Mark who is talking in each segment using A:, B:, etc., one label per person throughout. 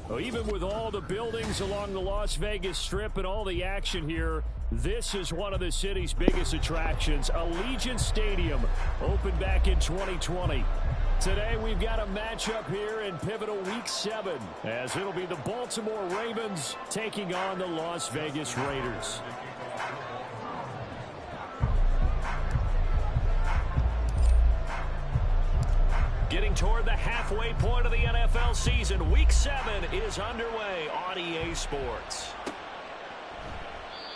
A: Well, even with all the buildings along the Las Vegas Strip and all the action here, this is one of the city's biggest attractions. Allegiant Stadium opened back in 2020. Today we've got a matchup here in pivotal Week 7 as it'll be the Baltimore Ravens taking on the Las Vegas Raiders. Getting toward the halfway point of the NFL season, Week 7 is underway on EA Sports.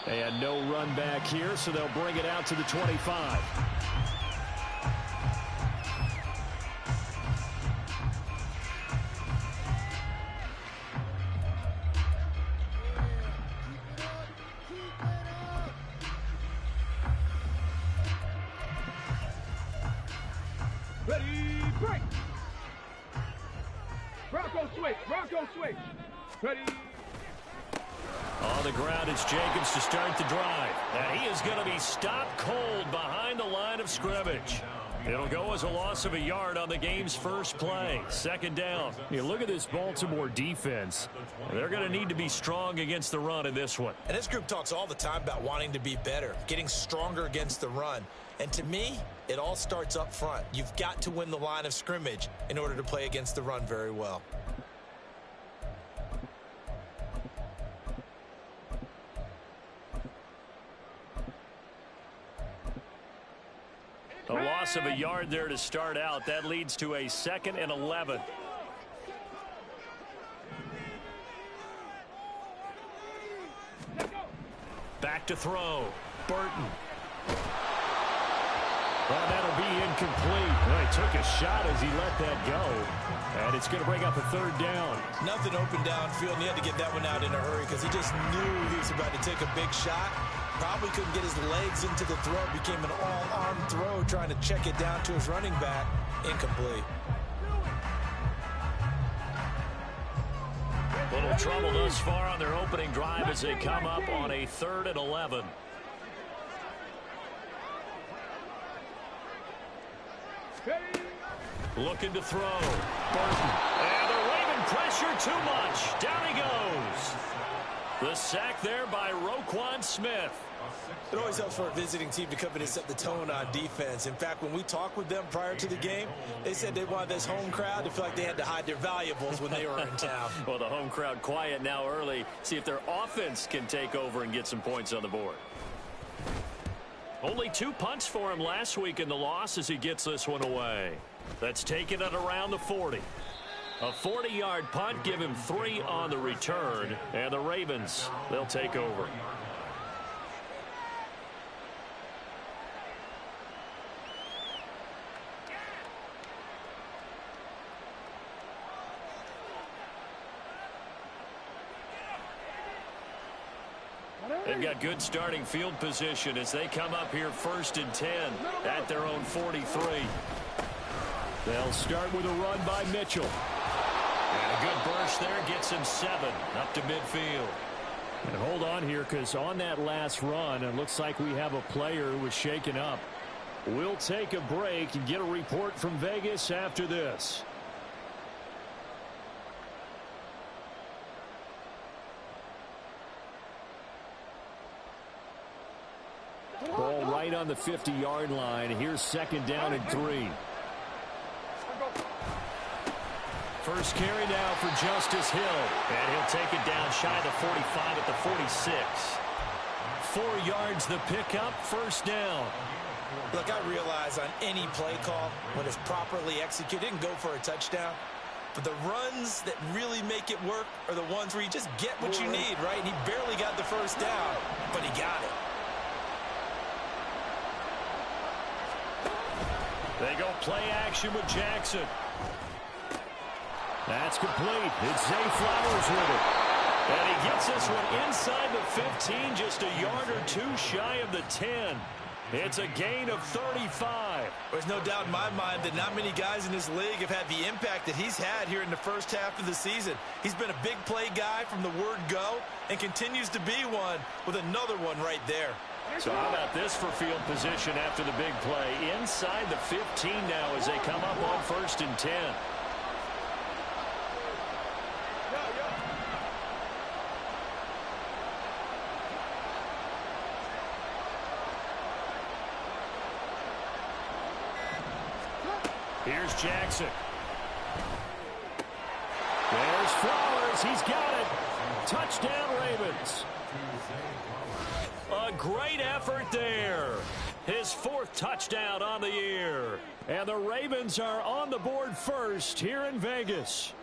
A: And no run back here, so they'll bring it out to the 25.
B: Ready, break. Bronco switch. Ready.
A: On the ground, it's Jacobs to start the drive. And he is going to be stopped cold behind the line of scrimmage. It'll go as a loss of a yard on the game's first play. Second down. You look at this Baltimore defense. They're going to need to be strong against the run in this one.
C: And this group talks all the time about wanting to be better, getting stronger against the run. And to me, it all starts up front. You've got to win the line of scrimmage in order to play against the run very well.
A: A loss of a yard there to start out. That leads to a 2nd and 11. Back to throw. Burton. Well, that'll be incomplete. Well, he took a shot as he let that go. And it's going to bring up a 3rd down.
C: Nothing open downfield, and he had to get that one out in a hurry because he just knew he was about to take a big shot. Probably couldn't get his legs into the throw. Became an all-arm throw trying to check it down to his running back. Incomplete.
A: Little trouble thus far on their opening drive as they come up on a 3rd and 11. Looking to throw. Burton. And the Raven pressure too much. Down he goes. The sack there by Roquan Smith.
C: It always helps for a visiting team to come in and set the tone on defense. In fact, when we talked with them prior to the game, they said they wanted this home crowd to feel like they had to hide their valuables when they were in town.
A: Well, the home crowd quiet now early. See if their offense can take over and get some points on the board. Only 2 punts for him last week in the loss as he gets this one away. That's taken at around the 40. A 40-yard punt, give him 3 on the return. And the Ravens, they'll take over. They've got good starting field position as they come up here 1st and 10 at their own 43. They'll start with a run by Mitchell. And a good burst there gets him 7 up to midfield. And hold on here because on that last run, it looks like we have a player who was shaken up. We'll take a break and get a report from Vegas after this. Ball right on the 50-yard line. Here's 2nd down and 3. First carry now for Justice Hill. And he'll take it down shy of the 45 at the 46. 4 yards the pickup, first down.
C: Look, I realize on any play call, when it's properly executed, it can go for a touchdown. But the runs that really make it work are the ones where you just get what you need, right? And he barely got the first down, but he got it.
A: They go play action with Jackson. That's complete. It's Zay Flowers with it. And he gets this one inside the 15, just a yard or two shy of the 10. It's a gain of 35.
C: There's no doubt in my mind that not many guys in this league have had the impact that he's had here in the first half of the season. He's been a big play guy from the word go and continues to be one with another one right there.
A: So how about this for field position after the big play? Inside the 15 now as they come up on 1st and 10. Here's Jackson. There's Flowers. He's got it. Touchdown, Ravens. A great effort there. His 4th touchdown on the year. And the Ravens are on the board first here in Vegas.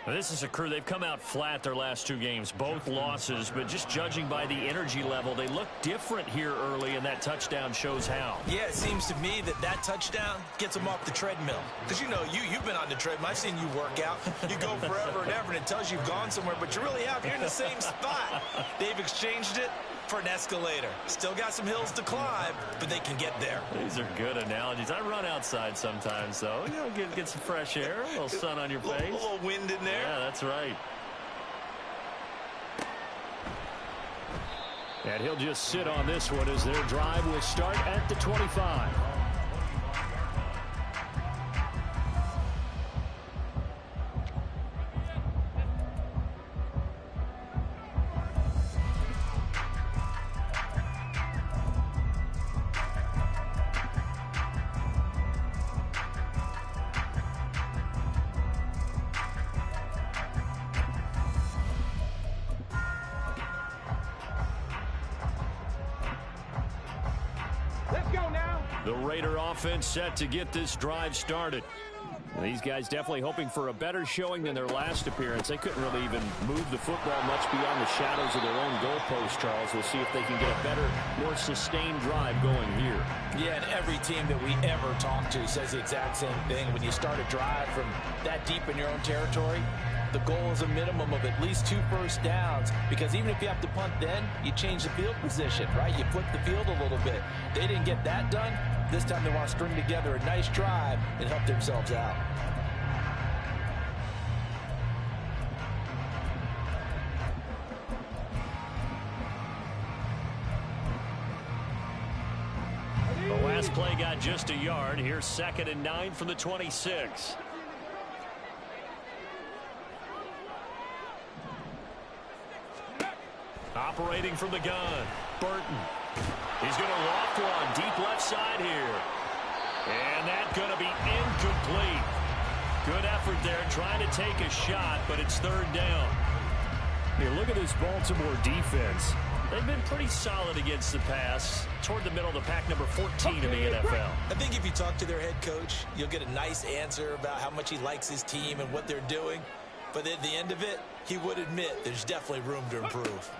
A: This is a crew. They've come out flat their last 2 games, both losses, but just judging by the energy level, they look different here early, and that touchdown shows how.
C: Yeah, it seems to me that touchdown gets them off the treadmill. Because, you know, you've been on the treadmill. I've seen you work out. You go forever and ever, and it tells you you've gone somewhere, but you really have. You're in the same spot. They've exchanged it for an escalator. Still got some hills to climb, but they can get there.
A: These are good analogies. I run outside sometimes, though. You know, get some fresh air, a little sun on your face.
C: A little wind in there.
A: Yeah, that's right. And he'll just sit on this one as their drive will start at the 25. The Raider offense set to get this drive started. These guys definitely hoping for a better showing than their last appearance. They couldn't really even move the football much beyond the shadows of their own goalpost, Charles. We'll see if they can get a better, more sustained drive going here.
C: Yeah, and every team that we ever talk to says the exact same thing. When you start a drive from that deep in your own territory, the goal is a minimum of at least 2 first downs, because even if you have to punt then, you change the field position, right? You flip the field a little bit. They didn't get that done. This time they want to string together a nice drive and help themselves out.
A: The last play got just a yard. Here's 2nd and 9 from the 26. Operating from the gun, Burton. He's going to loft one deep left side here. And that's going to be incomplete. Good effort there trying to take a shot, but it's 3rd down. Here, look at this Baltimore defense. They've been pretty solid against the pass. Toward the middle of the pack, number 14 in the NFL.
C: I think if you talk to their head coach, you'll get a nice answer about how much he likes his team and what they're doing. But at the end of it, he would admit there's definitely room to improve.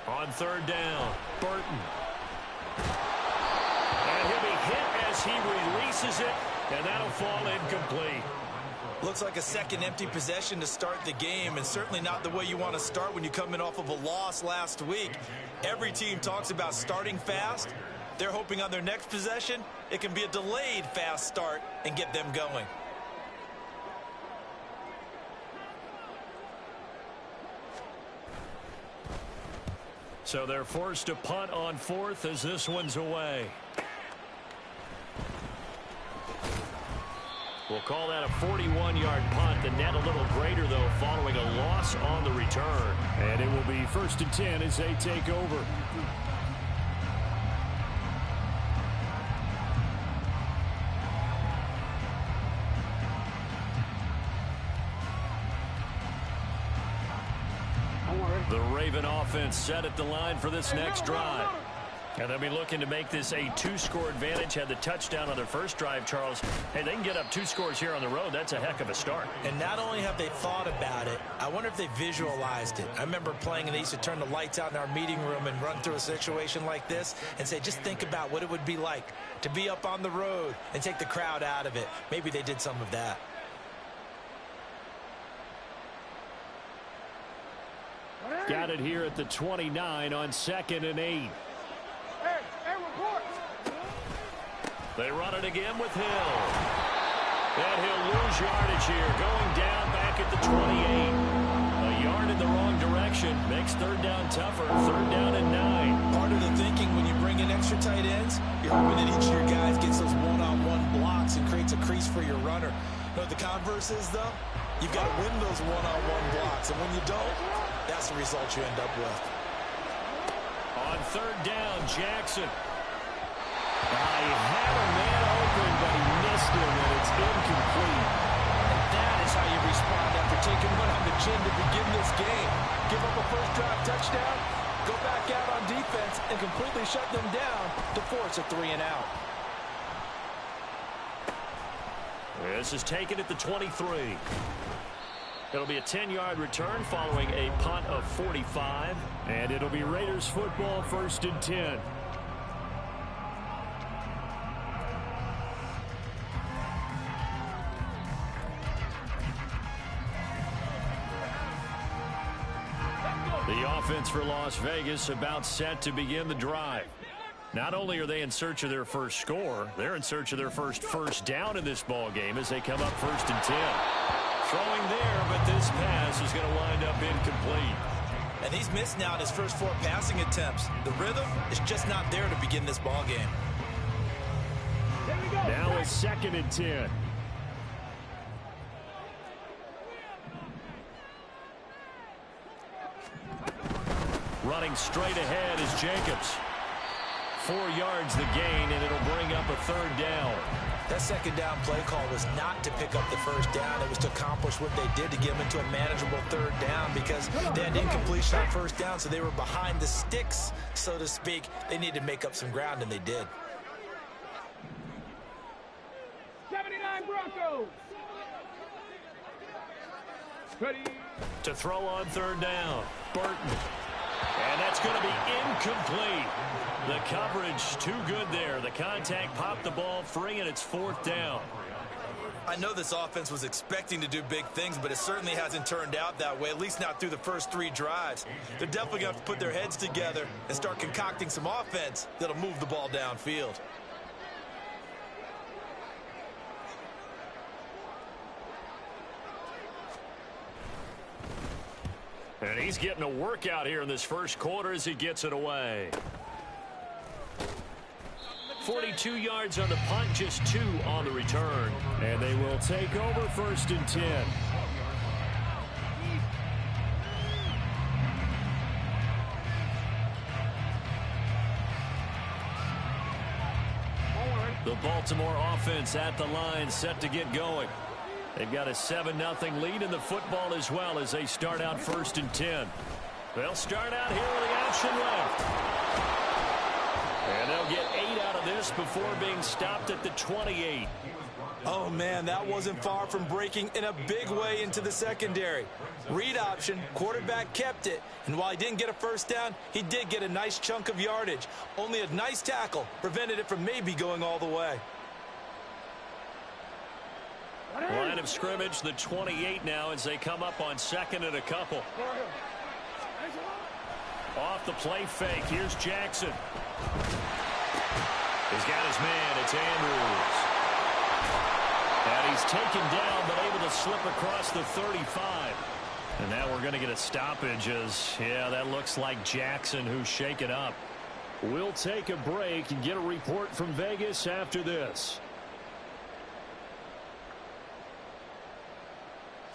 A: On 3rd down, Burton. And he'll be hit as he releases it, and that'll fall incomplete.
C: Looks like a second empty possession to start the game, and certainly not the way you want to start when you're coming off of a loss last week. Every team talks about starting fast. They're hoping on their next possession, it can be a delayed fast start and get them going.
A: So they're forced to punt on 4th as this one's away. We'll call that a 41-yard punt. The net a little greater, though, following a loss on the return. And it will be 1st and 10 as they take over.
B: I'm ready.
A: The Raven offense set at the line for this next drive. And they'll be looking to make this a two-score advantage. Had the touchdown on their first drive, Charles. Hey, they can get up 2 scores here on the road. That's a heck of a start.
C: And not only have they thought about it, I wonder if they visualized it. I remember playing and they used to turn the lights out in our meeting room and run through a situation like this and say, just think about what it would be like to be up on the road and take the crowd out of it. Maybe they did some of that.
A: Got it here at the 29 on 2nd and 8. They run it again with Hill. And he'll lose yardage here, going down back at the 28. A yard in the wrong direction makes 3rd down tougher. 3rd down and 9.
C: Part of the thinking when you bring in extra tight ends, you're hoping that each of your guys gets those one-on-one blocks and creates a crease for your runner. You know what the converse is, though? You've got to win those one-on-one blocks, and when you don't, that's the result you end up with.
A: On 3rd down, Jackson. He had a man open, but he missed him, and it's incomplete.
C: And that is how you respond after taking one on the chin to begin this game. Give up a first drive touchdown, go back out on defense, and completely shut them down to force a 3-and-out.
A: This is taken at the 23. It'll be a 10-yard return following a punt of 45. And it'll be Raiders football, 1st and 10. The offense for Las Vegas about set to begin the drive. Not only are they in search of their first score, they're in search of their first down in this ball game as they come up 1st and 10. Throwing there, but this pass is going to wind up incomplete.
C: And he's missed now in his first 4 passing attempts. The rhythm is just not there to begin this ball game.
A: Now it's 2nd and 10. Running straight ahead is Jacobs. 4 yards the gain, and it'll bring up a 3rd down.
C: That 2nd down play call was not to pick up the first down. It was to accomplish what they did to get them into a manageable 3rd down because they had incompletion on 1st down, so they were behind the sticks, so to speak. They needed to make up some ground, and they did.
B: 79 Broncos. Ready.
A: To throw on 3rd down, Burton. And that's going to be incomplete. The coverage too good there. The contact popped the ball free, and it's 4th down.
C: I know this offense was expecting to do big things, but it certainly hasn't turned out that way, at least not through the first 3 drives. They're definitely going to have to put their heads together and start concocting some offense that'll move the ball downfield.
A: And he's getting a workout here in this first quarter as he gets it away. 42 yards on the punt, just 2 on the return. And they will take over 1st and 10. The Baltimore offense at the line, set to get going. They've got a 7-0 lead in the football as well as they start out 1st and 10. They'll start out here with the option left. And they'll get 8 out of this before being stopped at the 28.
C: Oh, man, that wasn't far from breaking in a big way into the secondary. Read option, quarterback kept it. And while he didn't get a first down, he did get a nice chunk of yardage. Only a nice tackle prevented it from maybe going all the way.
A: Line of scrimmage, the 28 now as they come up on 2nd and a couple. Off the play fake, here's Jackson. He's got his man, it's Andrews. And he's taken down, but able to slip across the 35. And now we're going to get a stoppage as, yeah, that looks like Jackson who's shaken up. We'll take a break and get a report from Vegas after this.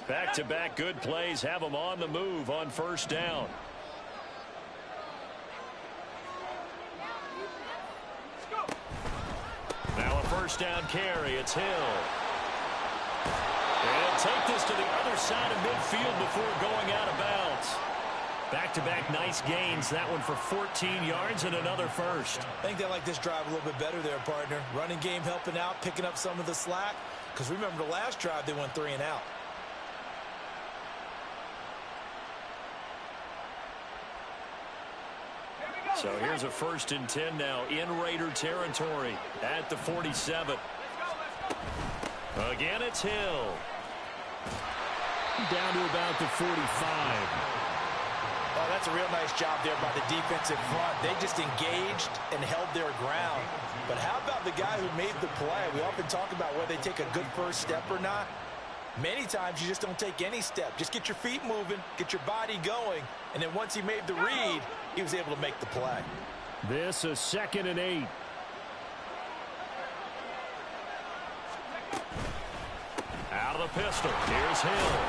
A: Back-to-back good plays have them on the move on 1st down. Now a 1st down carry. It's Hill. And take this to the other side of midfield before going out of bounds. Back-to-back nice gains. That one for 14 yards and another first.
C: I think they like this drive a little bit better there, partner. Running game helping out, picking up some of the slack. Because remember, the last drive, they went 3 and out.
A: So here's a 1st and 10 now in Raider territory at the 47. Again, it's Hill. Down to about the 45.
C: Oh, that's a real nice job there by the defensive front. They just engaged and held their ground. But how about the guy who made the play? We often talk about whether they take a good first step or not. Many times you just don't take any step. Just get your feet moving, get your body going, and then once he made the read, he was able to make the play.
A: This is 2nd and 8. Out of the pistol. Here's Hill.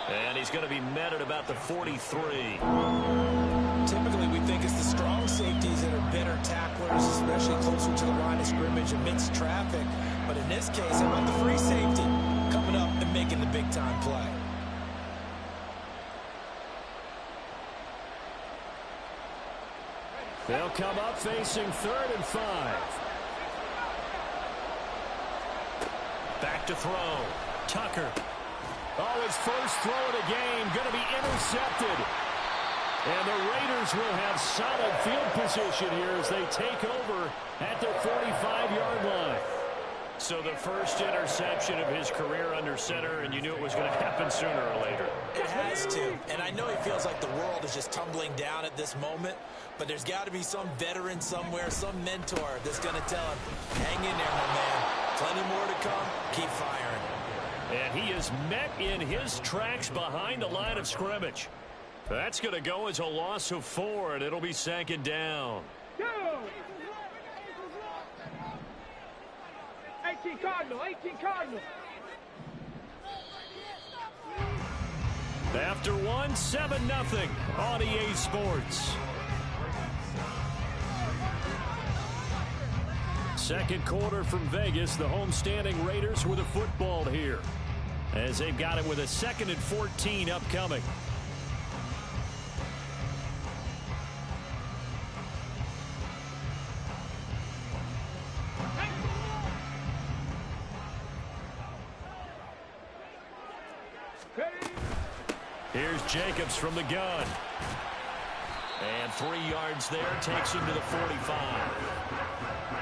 A: And he's going to be met at about the 43.
C: Typically, we think it's the strong safeties that are better tacklers, especially closer to the line of scrimmage amidst traffic. But in this case, how about the free safety coming up and making the big-time play?
A: They'll come up facing 3rd and 5. Back to throw. Tucker. Oh, his first throw of the game going to be intercepted. And the Raiders will have solid field position here as they take over at their 45-yard line. So the first interception of his career under center, and you knew it was going to happen sooner or later.
C: It has to. And I know he feels like the world is just tumbling down at this moment, but there's got to be some veteran somewhere, some mentor that's going to tell him, hang in there, my man. Plenty more to come. Keep firing.
A: And he is met in his tracks behind the line of scrimmage. That's going to go as a loss of 4, and it'll be 2nd down.
B: 18 Cardinal, 18 Cardinal.
A: After 1, 7-0 on EA Sports. Second quarter from Vegas. The homestanding Raiders with a football here, as they've got it with a 2nd and 14 upcoming. Here's Jacobs from the gun. And 3 yards there, takes him to the 45.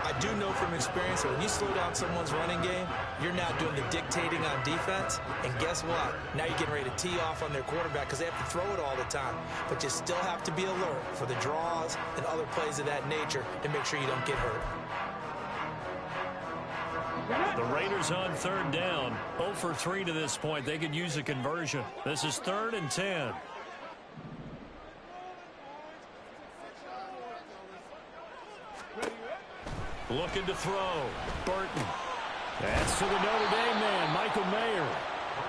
C: I do know from experience that when you slow down someone's running game, you're now doing the dictating on defense. And guess what? Now you're getting ready to tee off on their quarterback because they have to throw it all the time. But you still have to be alert for the draws and other plays of that nature to make sure you don't get hurt.
A: The Raiders on 3rd down. 0 for 3 to this point. They could use a conversion. This is 3rd and 10. Looking to throw. Burton. That's to the Notre Dame man, Michael Mayer.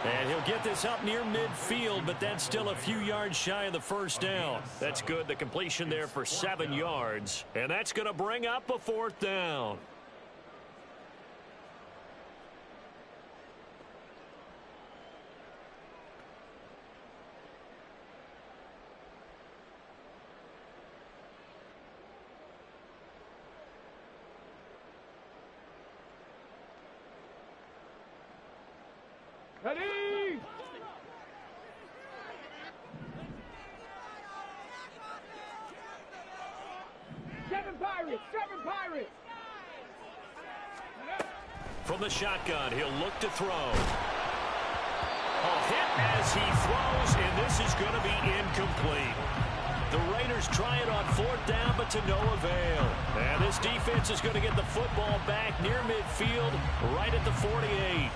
A: And he'll get this up near midfield, but that's still a few yards shy of the 1st down. That's good. The completion there for 7 yards. And that's going to bring up a 4th down.
B: Ready? Seven Pirates!
A: From the shotgun, he'll look to throw. A hit as he throws, and this is going to be incomplete. The Raiders try it on 4th down, but to no avail. And this defense is going to get the football back near midfield, right at the 48.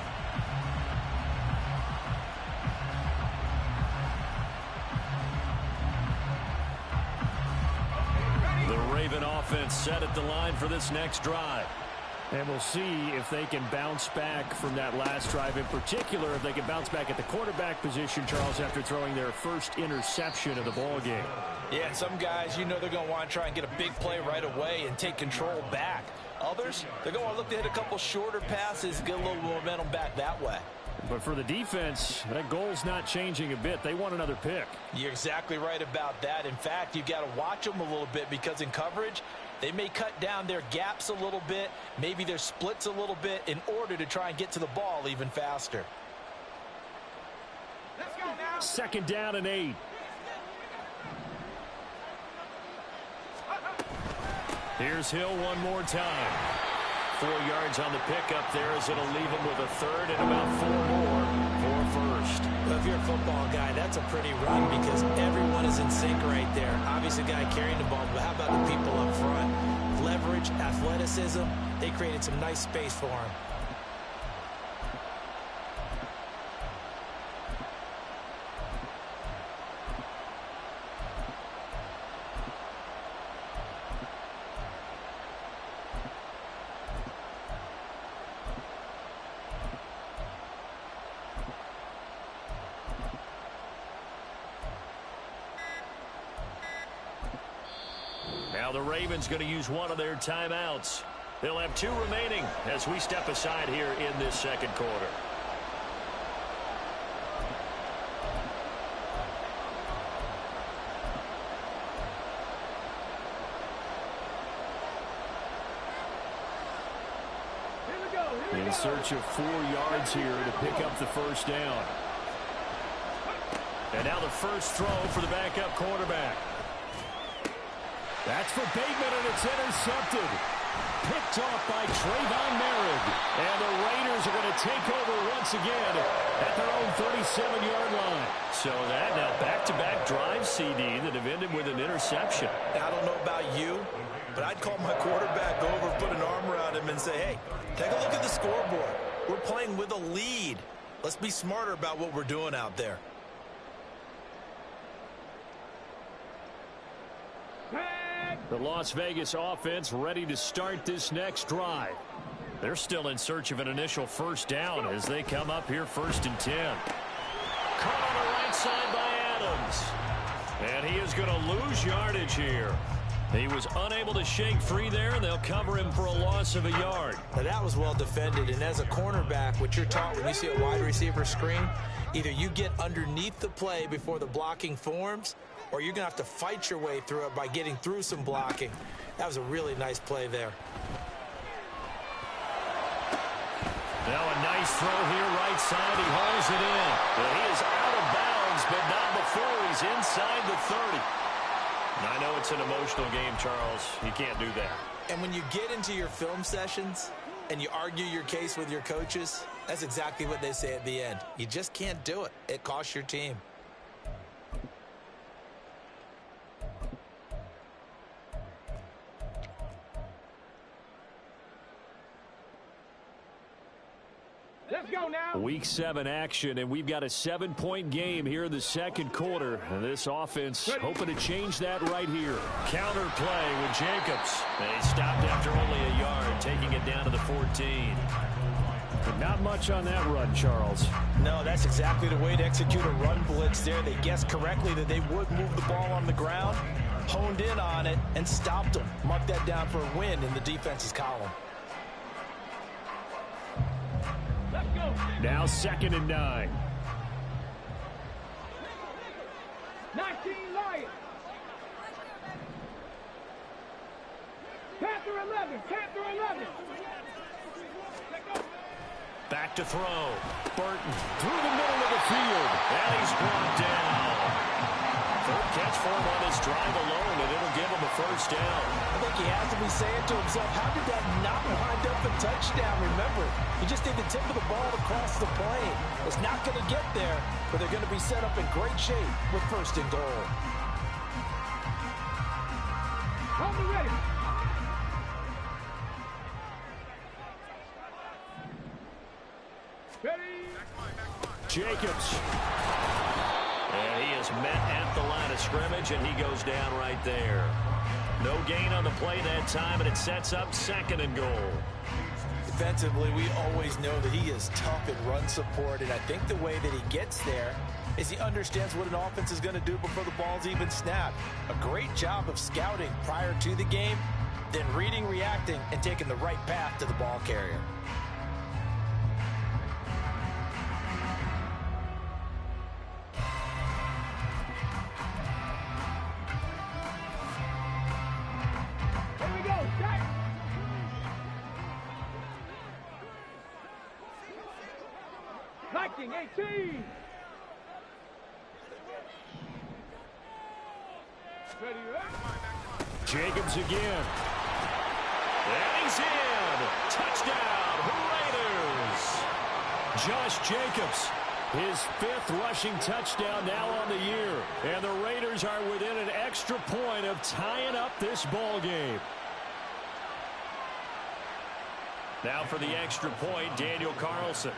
A: Raven offense set at the line for this next drive. And we'll see if they can bounce back from that last drive. In particular, if they can bounce back at the quarterback position, Charles, after throwing their first interception of the ball game.
C: Yeah, some guys, you know they're going to want to try and get a big play right away and take control back. Others, they're going to look to hit a couple shorter passes, get a little momentum back that way.
A: But for the defense, that goal's not changing a bit. They want another pick.
C: You're exactly right about that. In fact, you've got to watch them a little bit because in coverage, they may cut down their gaps a little bit, maybe their splits a little bit in order to try and get to the ball even faster.
B: Let's go now.
A: 2nd down and 8. Here's Hill one more time. 4 yards on the pickup there as it'll leave him with a third and about 4 more for first.
C: Well, if you're a football guy, that's a pretty run because everyone is in sync right there. Obviously, the guy carrying the ball, but how about the people up front? Leverage, athleticism, they created some nice space for him.
A: Now the Ravens going to use one of their timeouts. They'll have 2 remaining as we step aside here in this second quarter. In search of 4 yards here to pick up the first down. And now the first throw for the backup quarterback. That's for Bateman, and it's intercepted. Picked off by Trayvon Merritt. And the Raiders are going to take over once again at their own 37-yard line. So that now back-to-back drive, CD, that have ended with an interception.
C: I don't know about you, but I'd call my quarterback over, put an arm around him, and say, hey, take a look at the scoreboard. We're playing with a lead. Let's be smarter about what we're doing out there.
A: The Las Vegas offense ready to start this next drive. They're still in search of an initial first down as they come up here 1st and 10. Caught on the right side by Adams. And he is going to lose yardage here. He was unable to shake free there, and they'll cover him for a loss of a yard.
C: Now that was well defended, and as a cornerback, what you're taught when you see a wide receiver screen, either you get underneath the play before the blocking forms, or you're going to have to fight your way through it by getting through some blocking. That was a really nice play there.
A: Now a nice throw here, right side. He hauls it in. But he is out of bounds, but not before he's inside the 30. And I know it's an emotional game, Charles. You can't do that.
C: And when you get into your film sessions and you argue your case with your coaches, that's exactly what they say at the end. You just can't do it. It costs your team.
B: Let's go now.
A: Week 7 action, and we've got a 7-point game here in the second quarter. And this offense hoping to change that right here. Counter play with Jacobs. And he stopped after only a yard, taking it down to the 14. But not much on that run, Charles.
C: No, that's exactly the way to execute a run blitz there. They guessed correctly that they would move the ball on the ground, honed in on it, and stopped them. Mark that down for a win in the defense's column.
A: Now 2nd and 9.
B: 19 Lions. Panther 11. Panther 11.
A: Back to throw. Burton through the middle of the field. And he's brought down. 3rd catch for him on this drive alone, and it'll give him a first down.
C: I think he has to be saying to himself, how did that not wind up a touchdown? Remember, he just did the tip of the ball across the plane. It's not going to get there, but they're going to be set up in great shape with 1st and goal.
B: Hold me ready. Ready.
A: Jacobs. And he is met at the line of scrimmage, and he goes down right there. No gain on the play that time, and it sets up 2nd and goal.
C: Defensively, we always know that he is tough in run support, and I think the way that he gets there is he understands what an offense is going to do before the ball's even snapped. A great job of scouting prior to the game, then reading, reacting, and taking the right path to the ball carrier.
B: Liking 18.
A: Jacobs again. And he's in. Touchdown, Raiders. Josh Jacobs, his 5th rushing touchdown now on the year. And the Raiders are within an extra point of tying up this ball game. Now for the extra point, Daniel Carlson.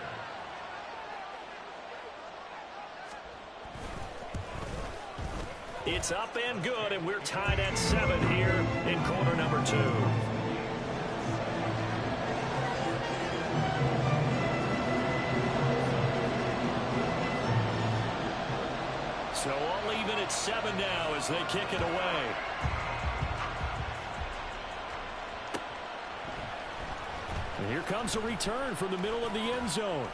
A: It's up and good, and we're tied at 7 here in quarter number 2. So all even at 7 now as they kick it away. And here comes a return from the middle of the end zone.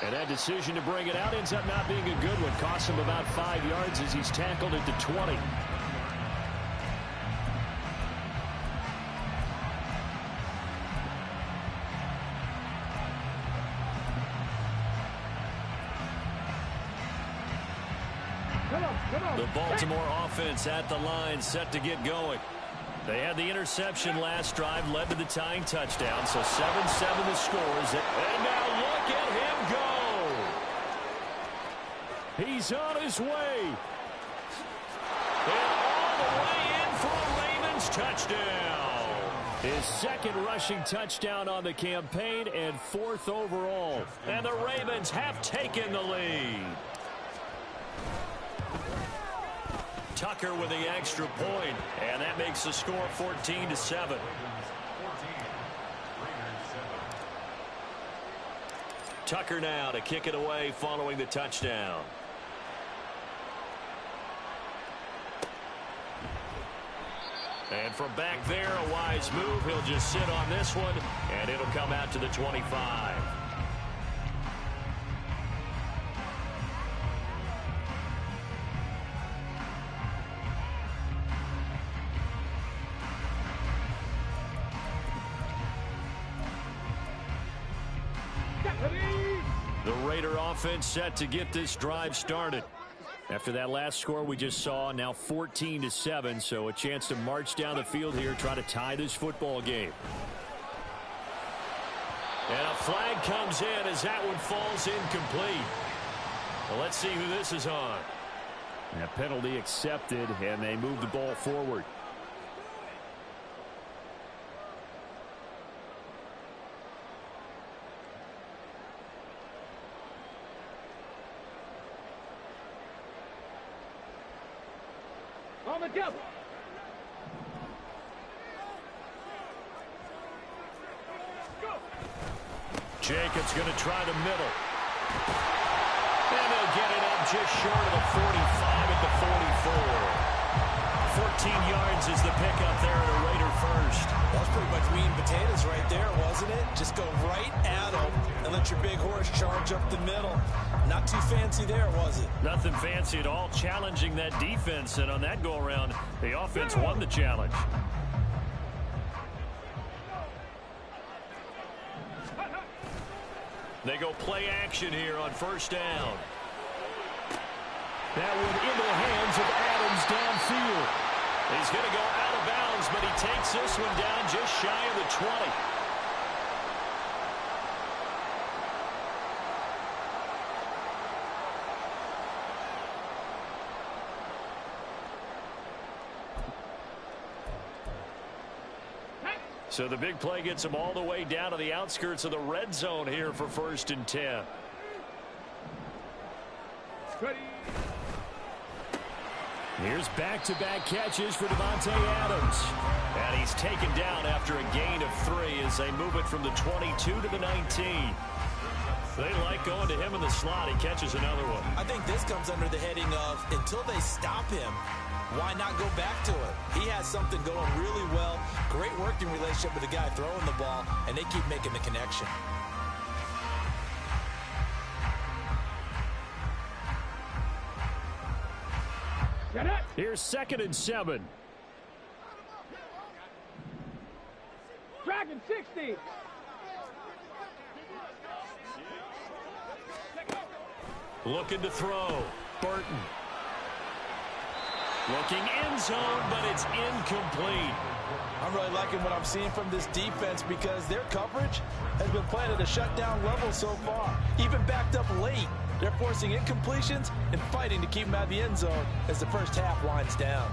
A: And that decision to bring it out ends up not being a good one. Costs him about 5 yards as he's tackled at the 20. The Baltimore offense at the line, set to get going. They had the interception last drive, led to the tying touchdown, so 7-7 the scores. And now look at him go. He's on his way. And all the way in for a Ravens touchdown. His 2nd rushing touchdown on the campaign and 4th overall. And the Ravens have taken the lead. Tucker with the extra point, and that makes the score 14-7. Tucker now to kick it away following the touchdown. And from back there, a wise move. He'll just sit on this one, and it'll come out to the 25. The Raider offense set to get this drive started. After that last score we just saw, now 14-7, so a chance to march down the field here, try to tie this football game. And a flag comes in as that one falls incomplete. Well, let's see who this is on. And a penalty accepted, and they move the ball forward.
B: On the double.
A: Jacobs going to try the middle. And they'll get it up just short of the 45 at the 44. 14 yards is the pickup there at a Raider first.
C: That was pretty much meat and potatoes right there, wasn't it? Just go right at them and let your big horse charge up the middle. Not too fancy there, was it?
A: Nothing fancy at all, challenging that defense, and on that go-around, the offense won the challenge. They go play action here on first down. That one into the hands of Adams downfield. He's going to go out of bounds, but he takes this one down just shy of the 20. So the big play gets him all the way down to the outskirts of the red zone here for 1st and 10.
B: Ready.
A: Here's back-to-back catches for Davante Adams. And he's taken down after a gain of 3 as they move it from the 22 to the 19. They like going to him in the slot. He catches another one.
C: I think this comes under the heading of until they stop him, why not go back to it? He has something going really well. Great working relationship with the guy throwing the ball, and they keep making the connection.
A: Here's 2nd and 7.
B: Dragon 60.
A: Looking to throw. Burton. Looking end zone, but it's incomplete.
C: I'm really liking what I'm seeing from this defense because their coverage has been playing at a shutdown level so far. Even backed up late, they're forcing incompletions and fighting to keep them out of the end zone as the first half winds down.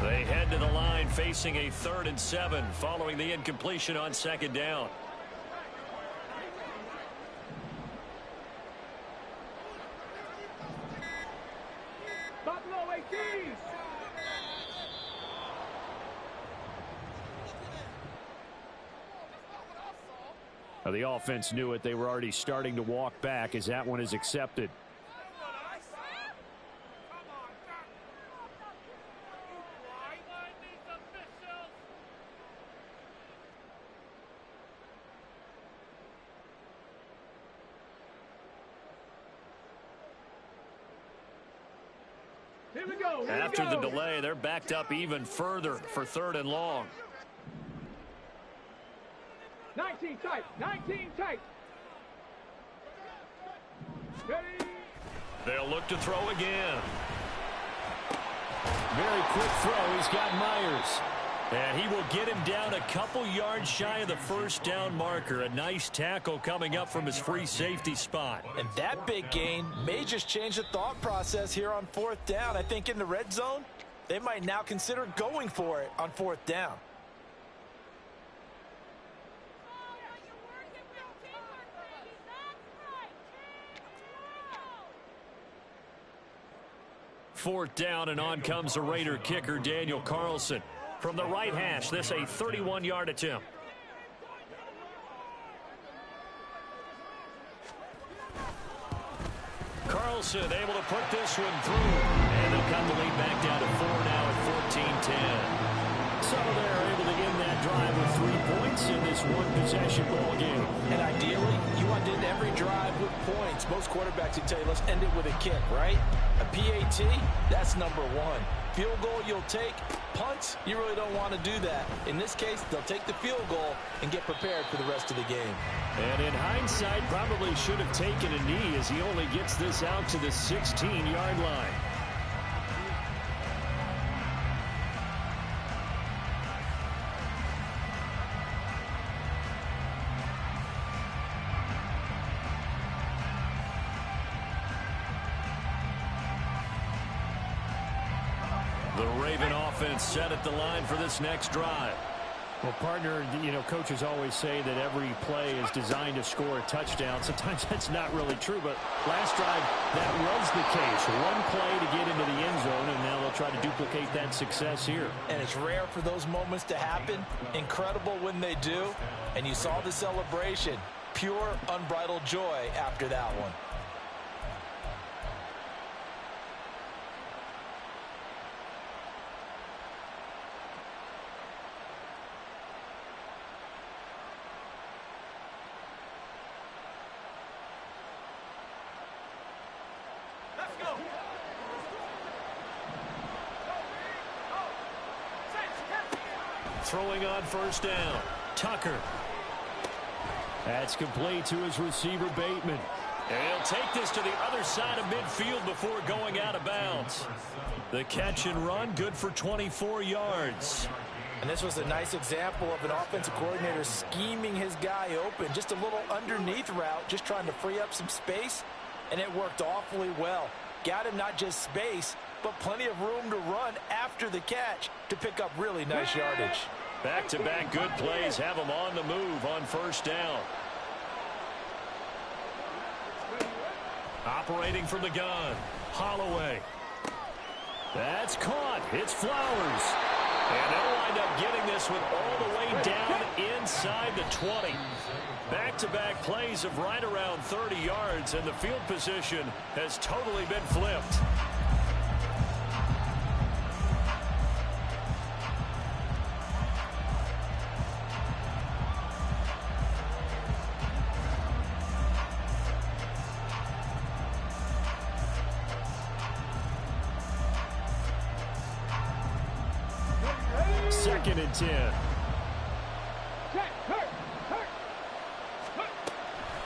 A: They head to the line facing a 3rd and 7 following the incompletion on 2nd down.
B: Buffalo 18.
A: Now, the offense knew it. They were already starting to walk back as that one is accepted.
B: Here we go.
A: After the delay, they're backed up even further for 3rd and long.
B: 19 tight. 19 tight. Ready.
A: They'll look to throw again.
D: Very quick throw. He's got Myers.
A: And he will get him down a couple yards shy of the 1st down marker. A nice tackle coming up from his free safety spot.
C: And that big gain may just change the thought process here on 4th down. I think in the red zone, they might now consider going for it on 4th down.
A: Fourth down, and on comes the Raider kicker, Daniel Carlson. From the right hash, this a 31-yard attempt. Carlson able to put this one through. And they'll cut the lead back down to 4 now at 14-10. So they're able to end that drive with 3 points in this one-possession ball game.
C: And ideally, you want to end every drive with points. Most quarterbacks would tell you, let's end it with a kick, right? A PAT, that's number 1. Field goal you'll take. Punts, you really don't want to do that. In this case, they'll take the field goal and get prepared for the rest of the game.
A: And in hindsight, probably should have taken a knee as he only gets this out to the 16-yard line. The Raven offense set at the line for this next drive.
D: Well, partner, coaches always say that every play is designed to score a touchdown. Sometimes that's not really true, but last drive, that was the case. One play to get into the end zone, and now they'll try to duplicate that success here.
C: And it's rare for those moments to happen. Incredible when they do. And you saw the celebration. Pure, unbridled joy after that one.
A: Throwing on 1st down. Tucker.
D: That's complete to his receiver, Bateman.
A: And he'll take this to the other side of midfield before going out of bounds. The catch and run, good for 24 yards.
C: And this was a nice example of an offensive coordinator scheming his guy open. Just a little underneath route, just trying to free up some space. And it worked awfully well. Got him not just space, but plenty of room to run after the catch to pick up really nice yardage.
A: Back-to-back good plays have him on the move on 1st down. Operating from the gun, Holloway. That's caught. It's Flowers. And they'll wind up getting this one all the way down inside the 20. Back-to-back plays of right around 30 yards, and the field position has totally been flipped.
D: 2nd and 10.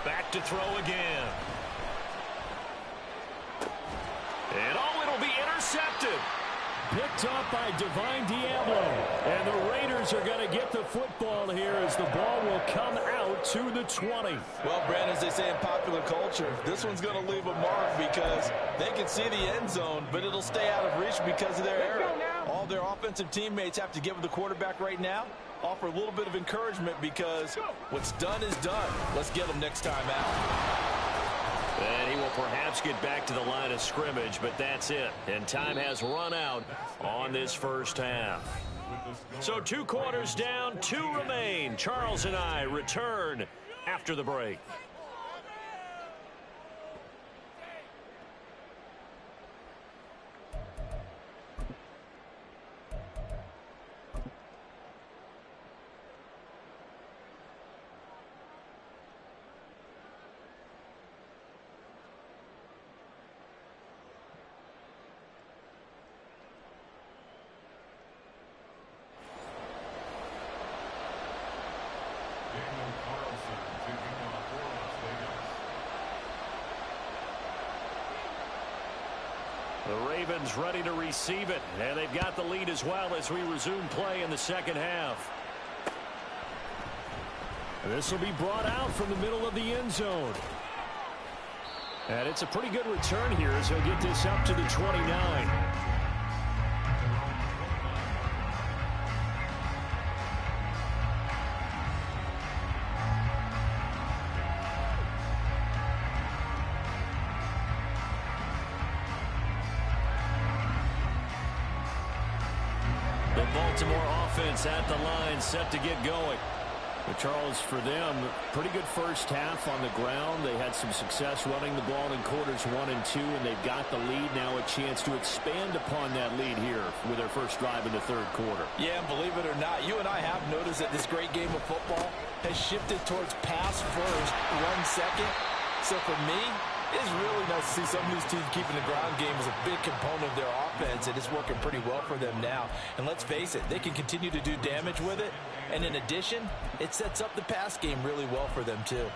A: Back to throw again. And it'll be intercepted.
D: Picked up by Divine Diablo. And the Raiders are going to get the football here as the ball will come out to the 20.
C: Well, Brandon, as they say in popular culture, this one's going to leave a mark because they can see the end zone, but it'll stay out of reach because of their error. All their offensive teammates have to give the quarterback right now, offer a little bit of encouragement because what's done is done. Let's get them next time out.
A: And he will perhaps get back to the line of scrimmage, but that's it. And time has run out on this first half. So 2 quarters down, 2 remain. Charles and I return after the break. The Ravens ready to receive it, and they've got the lead as well as we resume play in the second half.
D: This will be brought out from the middle of the end zone. And it's a pretty good return here as he'll get this up to the 29.
A: Baltimore offense at the line, set to get going.
D: But Charles, for them, pretty good first half on the ground. They had some success running the ball in quarters 1 and 2, and they've got the lead. Now a chance to expand upon that lead here with their first drive in the 3rd quarter.
C: Yeah, and believe it or not, you and I have noticed that this great game of football has shifted towards pass first, run second. So for me, it's really nice to see some of these teams keeping the ground game as a big component of their offense, and it's working pretty well for them now. And let's face it, they can continue to do damage with it. And in addition, it sets up the pass game really well for them, too.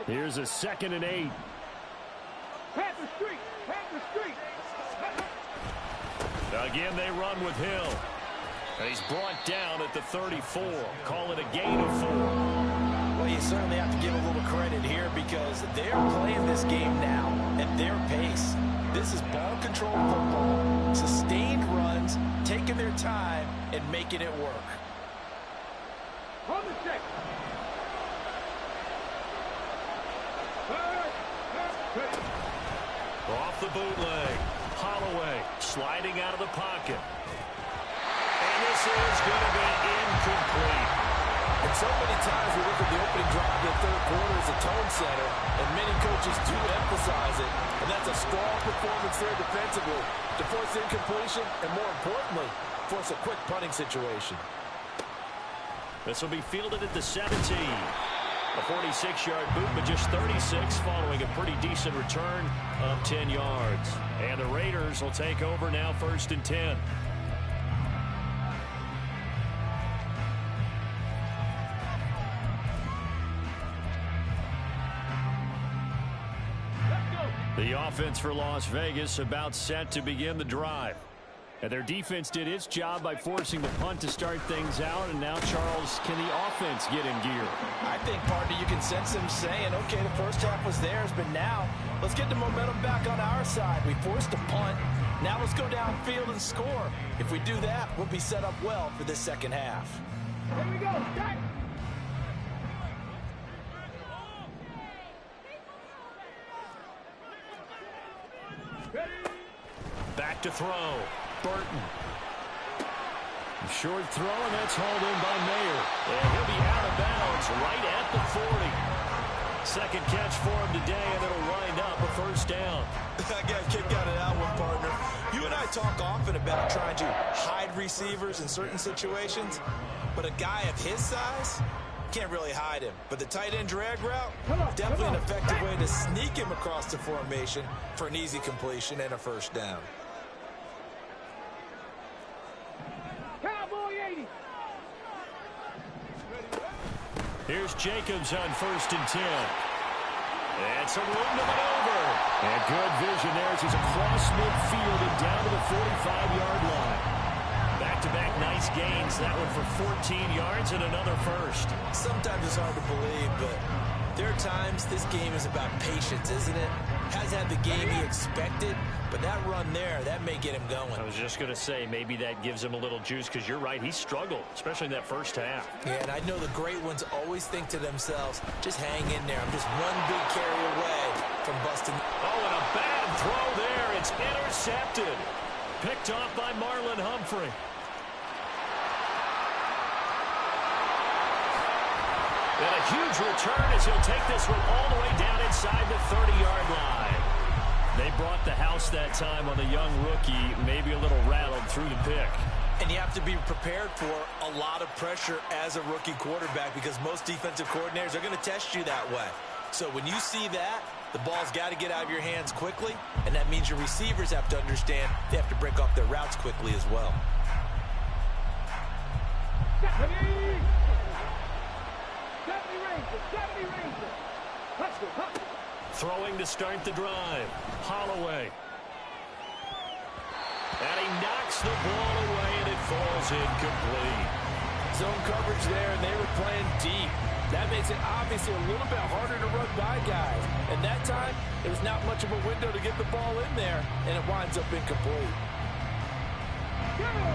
D: Here's a 2nd and 8.
B: Panther Street! Panther Street!
A: Again, they run with Hill. And he's brought down at the 34. Call it a gain of 4.
C: Well, you certainly have to give a little credit here because they're playing this game now at their pace. This is ball control football, sustained runs, taking their time, and making it work.
B: Hold the check!
A: Off the bootleg. Holloway sliding out of the pocket. And this is going to be incomplete.
C: And so many times we look at the opening drive of the 3rd quarter as a tone setter, and many coaches do emphasize it. And that's a strong performance there defensively to force incompletion and, more importantly, force a quick punting situation.
A: This will be fielded at the 17. A 46-yard boot, but just 36 following a pretty decent return of 10 yards. And the Raiders will take over now 1st and 10. The offense for Las Vegas about set to begin the drive. And their defense did its job by forcing the punt to start things out. And now, Charles, can the offense get in gear?
C: I think, partner, you can sense them saying, okay, the first half was theirs, but now let's get the momentum back on our side. We forced a punt. Now let's go downfield and score. If we do that, we'll be set up well for this second half.
B: Here we go, Jack!
A: Back to throw. Burton.
D: Short throw, and that's hauled in by Mayer.
A: And he'll be out of bounds right at the 40. Second catch for him today, and it'll wind up a first down.
C: I got a kick out of that one, partner. You and I talk often about trying to hide receivers in certain situations, but a guy of his size can't really hide him. But the tight end drag route, definitely an effective way to sneak him across the formation for an easy completion and a first down.
B: Cowboy 80.
A: Here's Jacobs on 1st and 10. And some room to maneuver. And good vision there as he's across midfield and down to the 45-yard line. Back-to-back nice gains. That one for 14 yards and another first.
C: Sometimes it's hard to believe, but there are times this game is about patience, isn't it? Has had the game he expected, but that run there, that may get him going.
A: I was just going to say, maybe that gives him a little juice, because you're right, he struggled, especially in that first half.
C: Yeah, and I know the great ones always think to themselves, just hang in there. I'm just one big carry away from busting.
A: Oh, and a bad throw there. It's intercepted. Picked off by Marlon Humphrey. And a huge return as he'll take this one all the way down inside the 30-yard line. They brought the house that time on the young rookie, maybe a little rattled through the pick.
C: And you have to be prepared for a lot of pressure as a rookie quarterback, because most defensive coordinators are going to test you that way. So when you see that, the ball's got to get out of your hands quickly, and that means your receivers have to understand they have to break off their routes quickly as well.
A: Throwing to start the drive. Holloway. And he knocks the ball away, and it falls incomplete.
E: Zone coverage there, and they were playing deep. That makes it obviously a little bit harder to run by guys. And that time, there was not much of a window to get the ball in there, and it winds up incomplete.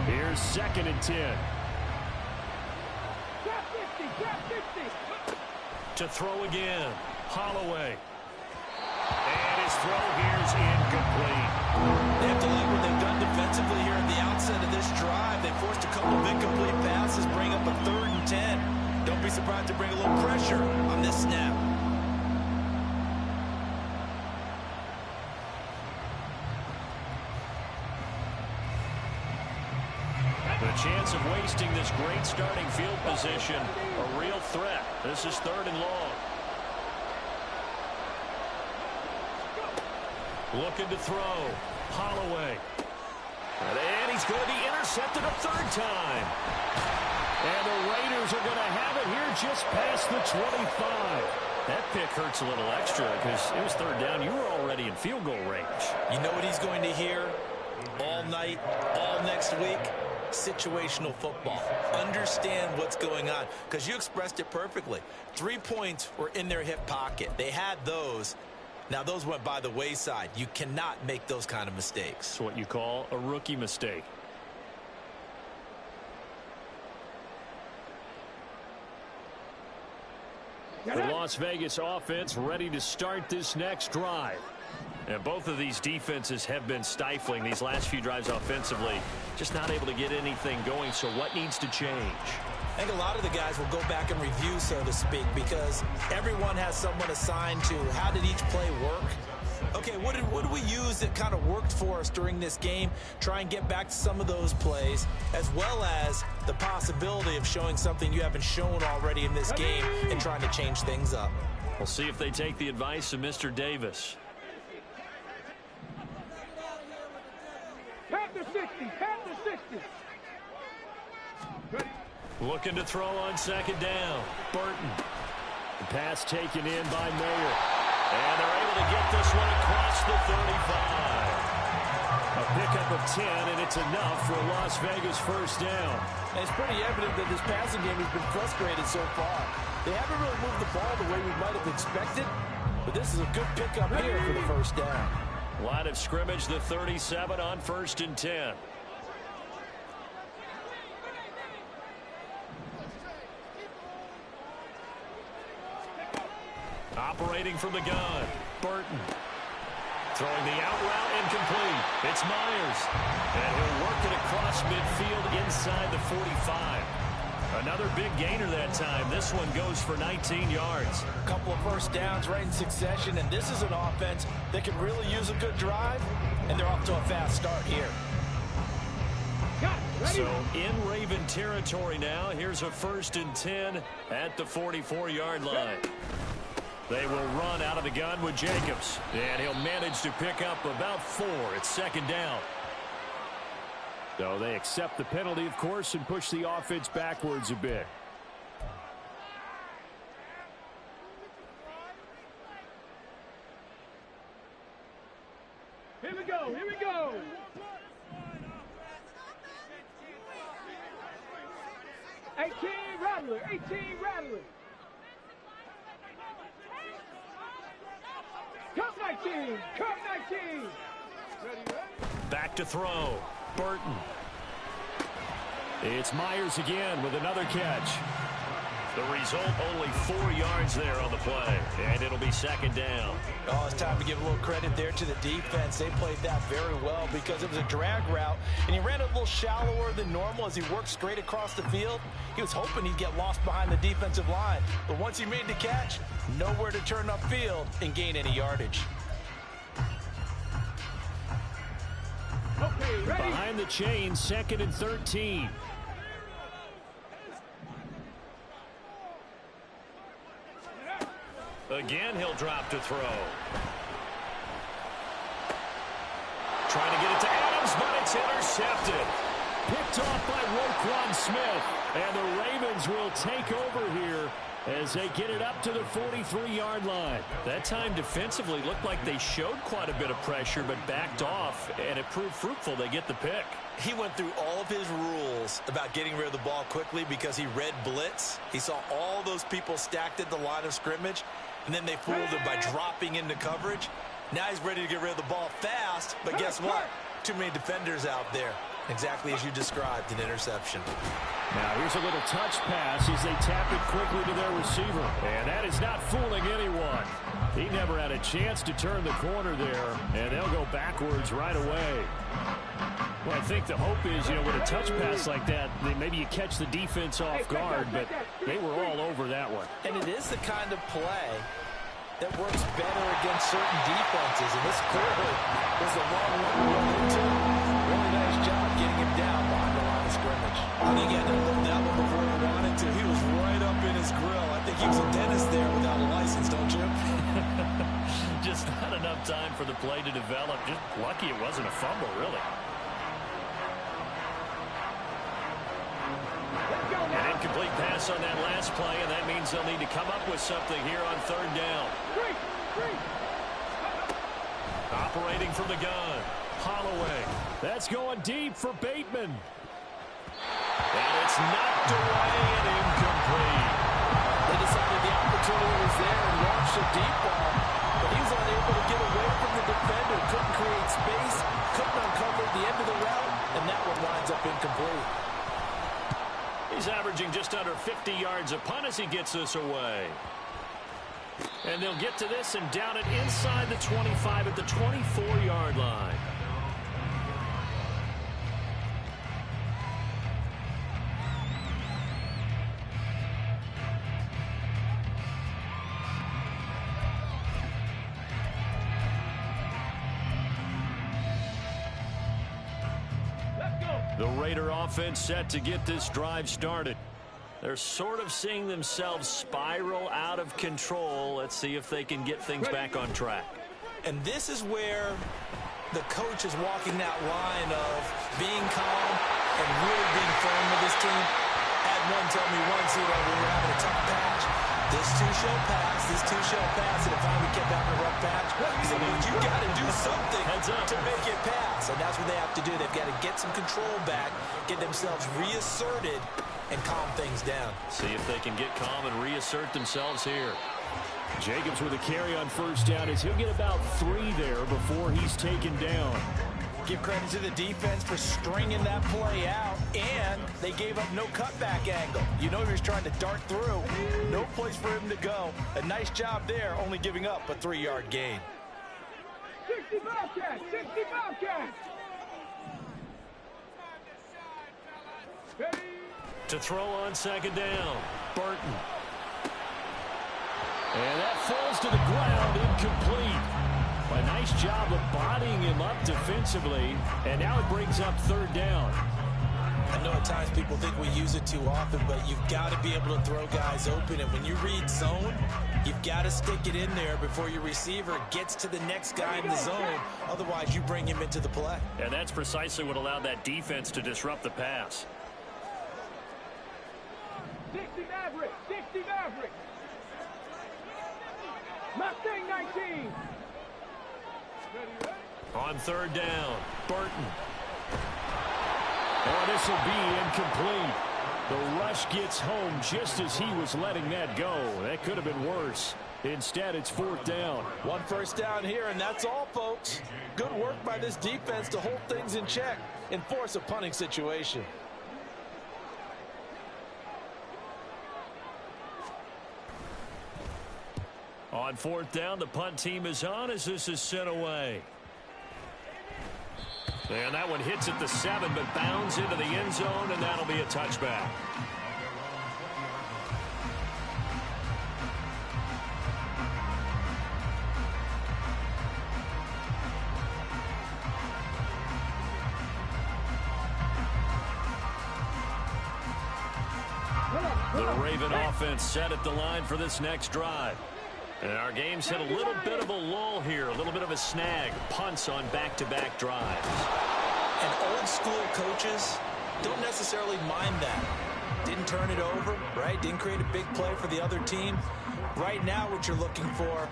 A: Here's 2nd and 10. To throw again. Holloway. And his throw here's incomplete.
C: They have to like what they've done defensively here at the outset of this drive. They forced a couple of incomplete passes, bring up a 3rd and 10. Don't be surprised to bring a little pressure on this snap.
A: The chance of wasting this great starting field position, a real threat. This is 3rd and long. Looking to throw. Holloway. And he's going to be intercepted a 3rd time. And the Raiders are going to have it here just past the 25. That pick hurts a little extra because it was 3rd down. You were already in field goal range.
C: You know what he's going to hear all night, all next week? Situational football. Understand what's going on, because you expressed it perfectly. 3 points were in their hip pocket. They had those. Now, those went by the wayside. You cannot make those kind of mistakes.
A: It's what you call a rookie mistake. The Las Vegas offense ready to start this next drive. And both of these defenses have been stifling these last few drives offensively. Just not able to get anything going. So what needs to change?
C: I think a lot of the guys will go back and review, so to speak, because everyone has someone assigned to how did each play work. Okay, what did we use that kind of worked for us during this game? Try and get back to some of those plays, as well as the possibility of showing something you haven't shown already in this game and trying to change things up.
A: We'll see if they take the advice of Mr. Davis.
B: Panther 60, Panther 60. Ready?
A: Looking to throw on 2nd down. Burton. The pass taken in by Mayer. And they're able to get this one across the 35. A pickup of 10, and it's enough for a Las Vegas first down.
E: And it's pretty evident that this passing game has been frustrated so far. They haven't really moved the ball the way we might have expected, but this is a good pickup here for the first down.
A: Line of scrimmage, the 37 on 1st and 10. Operating from the gun, Burton. Throwing the out route, incomplete. It's Myers. And he'll work it across midfield inside the 45. Another big gainer that time. This one goes for 19 yards.
E: A couple of first downs right in succession, and this is an offense that can really use a good drive, and they're off to a fast start here.
A: So in Raven territory now. Here's a 1st and 10 at the 44-yard line. They will run out of the gun with Jacobs, and he'll manage to pick up about 4. It's 2nd down.
D: So they accept the penalty, of course, and push the offense backwards a bit.
B: Here we go. Here we go. Rattler. 18 Rattler. Cup 19. Cup 19.
A: Back to throw. Burton.
D: It's Myers again with another catch.
A: The result, only 4 yards there on the play, and it'll be 2nd down.
E: Oh, it's time to give a little credit there to the defense. They played that very well because it was a drag route, and he ran a little shallower than normal as he worked straight across the field. He was hoping he'd get lost behind the defensive line, but once he made the catch, nowhere to turn upfield and gain any yardage.
B: Okay, ready.
D: Behind the chain, 2nd and 13.
A: Again, he'll drop to throw. Trying to get it to Adams, but it's intercepted.
D: Picked off by Roquan Smith. And the Ravens will take over here as they get it up to the 43-yard line.
A: That time defensively looked like they showed quite a bit of pressure but backed off, and it proved fruitful. They get the pick.
C: He went through all of his rules about getting rid of the ball quickly because he read blitz. He saw all those people stacked at the line of scrimmage, and then they fooled him by dropping into coverage. Now he's ready to get rid of the ball fast, but guess what? Too many defenders out there. Exactly as you described, an interception.
D: Now here's a little touch pass as they tap it quickly to their receiver. And that is not fooling anyone. He never had a chance to turn the corner there, and they'll go backwards right away. Well, I think the hope is, with a touch pass like that, maybe you catch the defense off guard, but they were all over that one.
E: And it is the kind of play that works better against certain defenses, and this clearly was the wrong one to run into. Really nice job getting him down behind the line of scrimmage.
C: I think he had to hold that one before he wanted to. He was right up in his grill. I think he was a dentist there without a license, don't you?
A: Just not enough time for the play to develop. Just lucky it wasn't a fumble, really. An incomplete pass on that last play, and that means they'll need to come up with something here on 3rd down. Operating from the gun, Holloway.
D: That's going deep for Bateman.
A: And it's knocked away and incomplete.
E: They decided the opportunity was there and launched a deep ball, but he was unable to get away from the defender, couldn't create space, couldn't uncover the end of the route, and that one winds up incomplete.
A: He's averaging just under 50 yards a punt as he gets this away. And they'll get to this and down it inside the 25 at the 24-yard line. The Raider offense set to get this drive started. They're sort of seeing themselves spiral out of control. Let's see if they can get things back on track.
C: And this is where the coach is walking that line of being calm and really being firm with his team. Had one tell me once, when we're having a tough patch, this too shall pass, this too shall pass, and if we kept having a rough patch, so you got to do something to make it pass, and that's what they have to do. They've got to get some control back, get themselves reasserted, and calm things down.
A: See if they can get calm and reassert themselves here.
D: Jacobs with a carry on 1st down as he'll get about 3 there before he's taken down.
E: Give credit to the defense for stringing that play out, and they gave up no cutback angle. He was trying to dart through. No place for him to go. A nice job there, only giving up a 3-yard gain.
B: 60 Bobcats! 60 Bobcats!
A: To throw on second down, Burton. And that falls to the ground, incomplete. A nice job of bodying him up defensively, and now it brings up third down.
C: I know at times people think we use it too often, but you've got to be able to throw guys open. And when you read zone, you've got to stick it in there before your receiver gets to the next guy in the zone. Otherwise, you bring him into the play.
A: And that's precisely what allowed that defense to disrupt the pass.
B: 60 Mavericks, 60 Mavericks. Mustang 19.
A: On third down, Burton. Oh, this will be incomplete. The rush gets home just as he was letting that go. That could have been worse. Instead, it's fourth down.
E: One first down here, and that's all, folks. Good work by this defense to hold things in check and force a punting situation.
A: On fourth down, the punt team is on as this is sent away. And that one hits at the 7, but bounds into the end zone, and that'll be a touchback. The Raven offense set at the line for this next drive. And our game's hit a little bit of a lull here, a little bit of a snag. Punts on back-to-back drives.
C: And old-school coaches don't necessarily mind that. Didn't turn it over, right? Didn't create a big play for the other team. Right now what you're looking for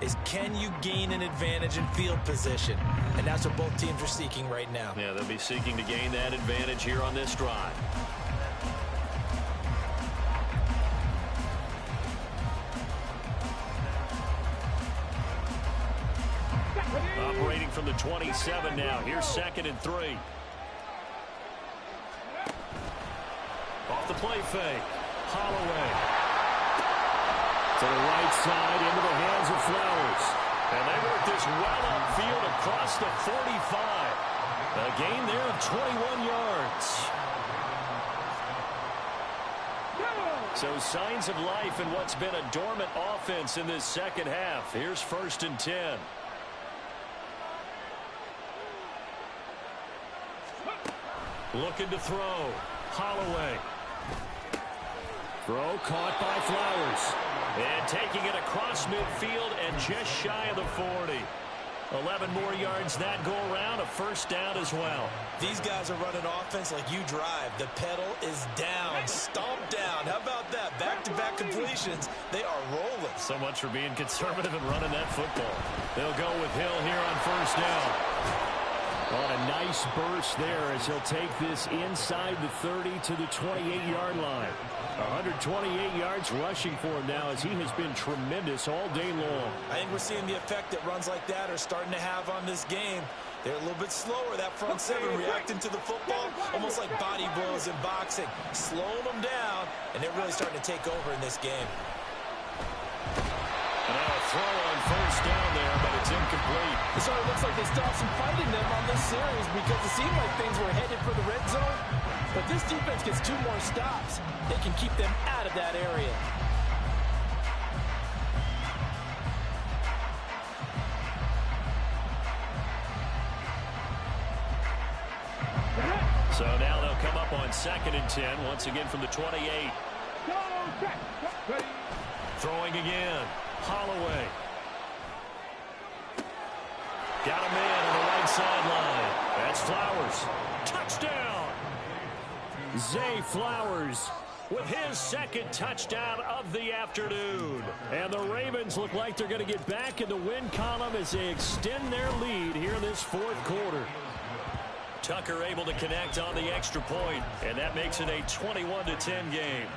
C: is, can you gain an advantage in field position? And that's what both teams are seeking right now.
A: Yeah, they'll be seeking to gain that advantage here on this drive. Operating from the 27 now. Here's 2nd and 3. Off the play fake. Holloway. To the right side into the hands of Flowers. And they work this well upfield across the 45. A gain there of 21 yards. So signs of life in what's been a dormant offense in this second half. Here's 1st and 10. Looking to throw. Holloway. Throw caught by Flowers. And taking it across midfield and just shy of the 40. 11 more yards that go around. A first down as well.
C: These guys are running offense like you drive. The pedal is down. Stomp down. How about that? Back-to-back completions. They are rolling.
A: So much for being conservative and running that football. They'll go with Hill here on first down. On a nice burst there as he'll take this inside the 30 to the 28-yard line. 128 yards rushing for him now as he has been tremendous all day long.
C: I think we're seeing the effect that runs like that are starting to have on this game. They're a little bit slower, that front seven, reacting to the football, almost like body blows in boxing, slowing them down, and they're really starting to take over in this game.
A: Now a throw on first down there, but it's incomplete.
E: It sort of looks like they still have some fight in them on this series because it seemed like things were headed for the red zone. But this defense gets 2 more stops. They can keep them out of that area.
A: So now they'll come up on 2nd and 10, once again from the 28. Throwing again. Holloway. Got a man on the right sideline. That's Flowers. Touchdown! Zay Flowers with his 2nd touchdown of the afternoon. And the Ravens look like they're going to get back in the win column as they extend their lead here in this 4th quarter. Tucker able to connect on the extra point, and that makes it a 21-10 game.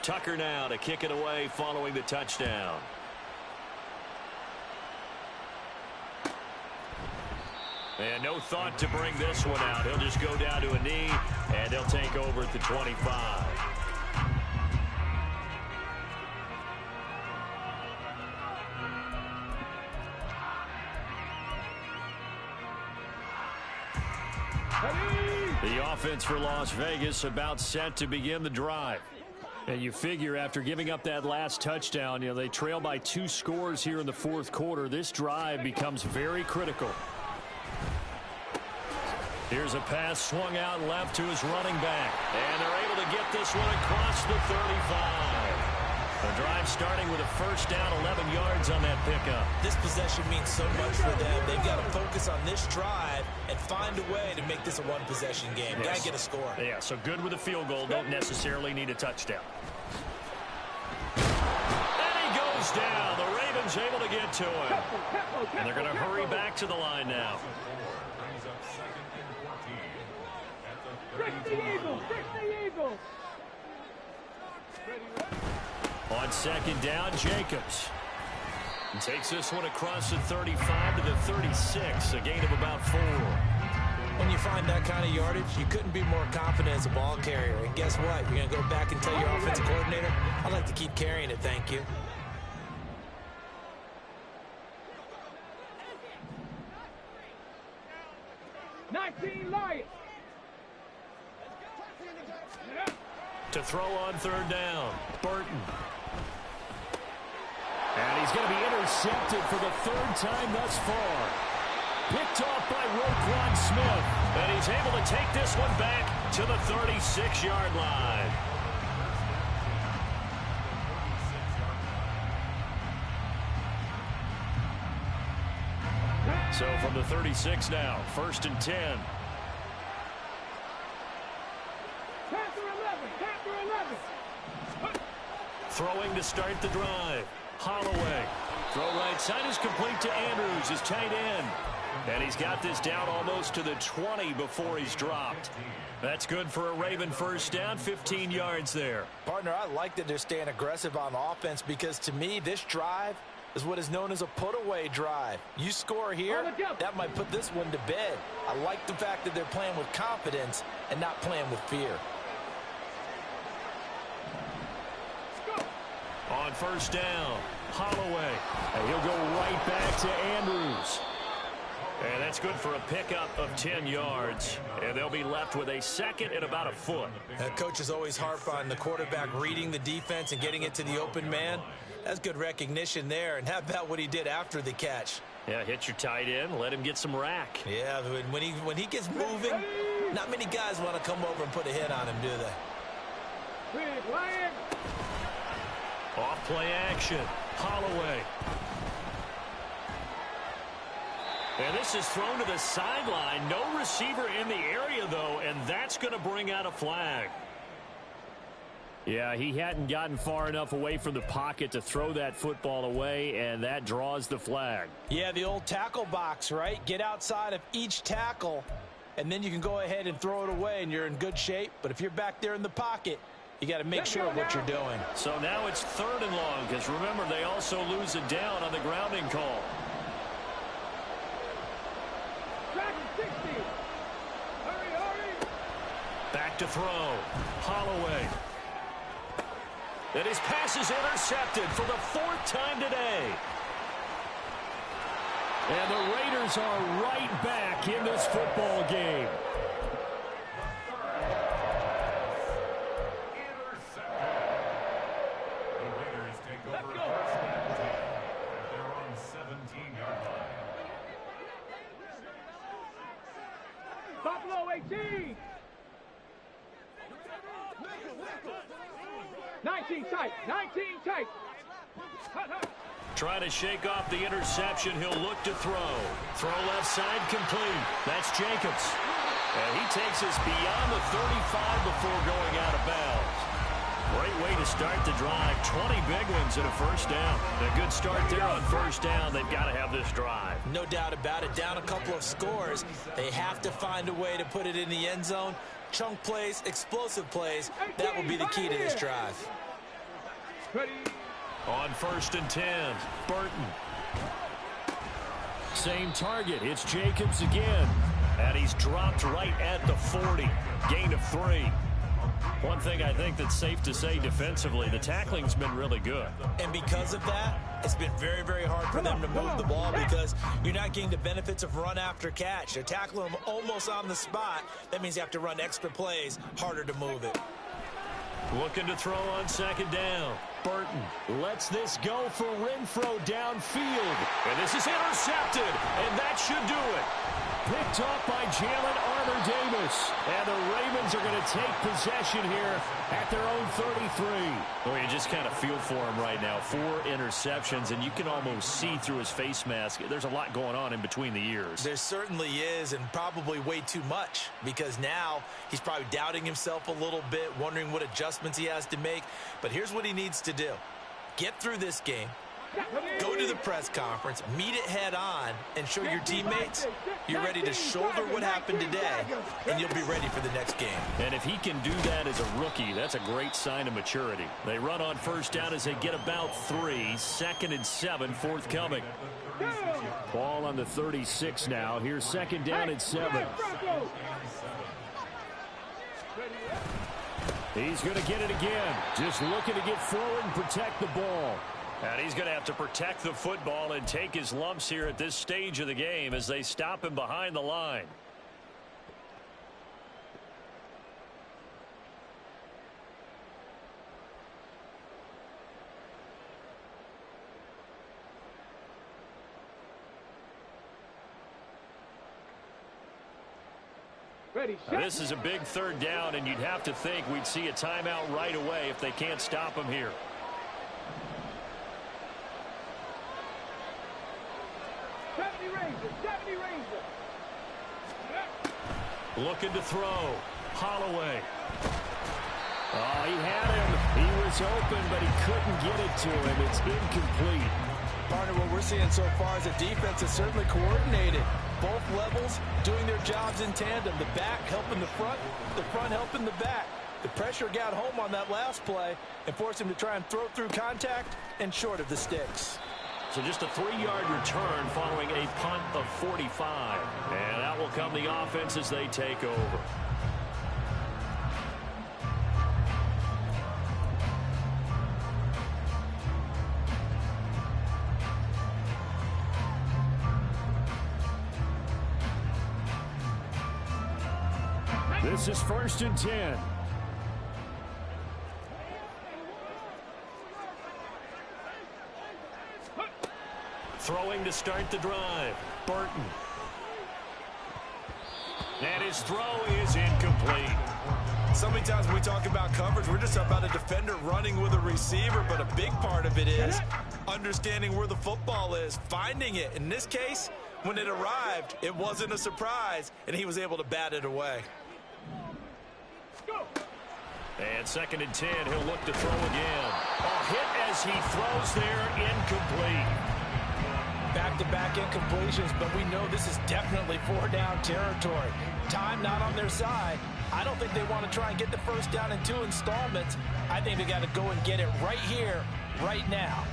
A: Tucker now to kick it away following the touchdown. And no thought to bring this one out. He'll just go down to a knee, and they'll take over at the 25. offense for Las Vegas about set to begin the drive.
D: And you figure after giving up that last touchdown, they trail by 2 scores here in the fourth quarter. This drive becomes very critical.
A: Here's a pass swung out left to his running back. And they're able to get this one across the 35. The drive starting with a first down, 11 yards on that pickup.
C: This possession means so much for them. They've got to focus on this drive and find a way to make this a one-possession game.
A: Yes.
C: Got to get a score.
A: Yeah, so good with a field goal. Don't necessarily need a touchdown. And he goes down. The Ravens able to get to him. And they're going to hurry back to the line now.
B: The Eagles! The Eagles!
A: On second down, Jacobs. And takes this one across the 35 to the 36, a gain of about 4.
C: When you find that kind of yardage, you couldn't be more confident as a ball carrier. And guess what? You're going to go back and tell your offensive coordinator, I'd like to keep carrying it, thank you.
B: Lions.
A: To throw on third down, Burton.
D: And he's going to be intercepted for the 3rd time thus far. Picked off by Roquan Smith.
A: And he's able to take this one back to the 36-yard line. So from the 36 now, 1st and 10. Throwing to start the drive. Holloway. Throw right side is complete to Andrews, his tight end. And he's got this down almost to the 20 before he's dropped. That's good for a Raven first down, 15 yards there.
C: Partner, I like that they're staying aggressive on offense because to me, this drive is what is known as a put-away drive. You score here, that might put this one to bed. I like the fact that they're playing with confidence and not playing with fear.
A: On first down, Holloway.
D: And he'll go right back to Andrews.
A: And that's good for a pickup of 10 yards. And they'll be left with a second and about a foot.
C: Coaches always harp on the quarterback reading the defense and getting it to the open man. That's good recognition there. And how about what he did after the catch?
A: Yeah, hit your tight end, let him get some rack.
C: Yeah, when he gets moving, not many guys want to come over and put a hit on him, do they?
A: Off play action. Holloway. And this is thrown to the sideline. No receiver in the area, though, and that's going to bring out a flag.
D: Yeah, he hadn't gotten far enough away from the pocket to throw that football away, and that draws the flag.
C: Yeah, the old tackle box, right? Get outside of each tackle, and then you can go ahead and throw it away, and you're in good shape. But if you're back there in the pocket, you got to make sure of what you're doing.
A: So now it's 3rd and long, because remember, they also lose it down on the grounding call. Back to throw. Holloway. And his pass is intercepted for the 4th time today.
D: And the Raiders are right back in this football game.
B: Buffalo 18. 19 tight. 19 tight.
A: Trying to shake off the interception. He'll look to throw. Throw left side complete. That's Jacobs. And he takes us beyond the 35 before going out of bounds. Great way to start the drive. 20 big ones and a first down. A good start there on first down. They've got to have this drive.
C: No doubt about it. Down a couple of scores. They have to find a way to put it in the end zone. Chunk plays, explosive plays. That will be the key to this drive.
A: On 1st and 10, Burton.
D: Same target. It's Jacobs again.
A: And he's dropped right at the 40. Gain of 3. One thing I think that's safe to say defensively, the tackling's been really good.
C: And because of that, it's been very, very hard for them to move the ball because you're not getting the benefits of run after catch. They're tackling them almost on the spot. That means you have to run extra plays, harder to move it.
A: Looking to throw on second down.
D: Burton lets this go for Renfro downfield.
A: And this is intercepted, and that should do it.
D: Picked off by Jalen Armour-Davis. And the Ravens are going to take possession here at their own 33.
A: Well, you just kind of feel for him right now. 4 interceptions, and you can almost see through his face mask. There's a lot going on in between the ears.
C: There certainly is, and probably way too much, because now he's probably doubting himself a little bit, wondering what adjustments he has to make. But here's what he needs to do. Get through this game. Go to the press conference, meet it head on, and show your teammates you're ready to shoulder what happened today, and you'll be ready for the next game.
A: And if he can do that as a rookie, that's a great sign of maturity. They run on first down as they get about 3. 2nd and 7 forthcoming.
D: Ball on the 36 now. Here's 2nd down and 7. He's going to get it again. Just looking to get forward and protect the ball.
A: And he's going to have to protect the football and take his lumps here at this stage of the game as they stop him behind the line. Now, this is a big 3rd down, and you'd have to think we'd see a timeout right away if they can't stop him here. Looking to throw. Holloway.
D: Oh, he had him. He was open, but he couldn't get it to him. It's incomplete.
C: Partner, what we're seeing so far is a defense is certainly coordinated. Both levels doing their jobs in tandem. The back helping the front helping the back. The pressure got home on that last play and forced him to try and throw through contact and short of the sticks.
A: So just a 3-yard return following a punt of 45. And out will come the offense as they take over.
D: This is 1st and 10.
A: Throwing to start the drive. Burton. And his throw is incomplete.
C: So many times when we talk about coverage, we're just talking about a defender running with a receiver, but a big part of it is understanding where the football is, finding it. In this case, when it arrived, it wasn't a surprise, and he was able to bat it away.
A: And 2nd and 10, he'll look to throw again. A hit as he throws there, incomplete.
C: Back-to-back incompletions, but we know this is definitely 4-down territory. Time not on their side. I don't think they want to try and get the 1st down in 2 installments. I think they got to go and get it right here, right now.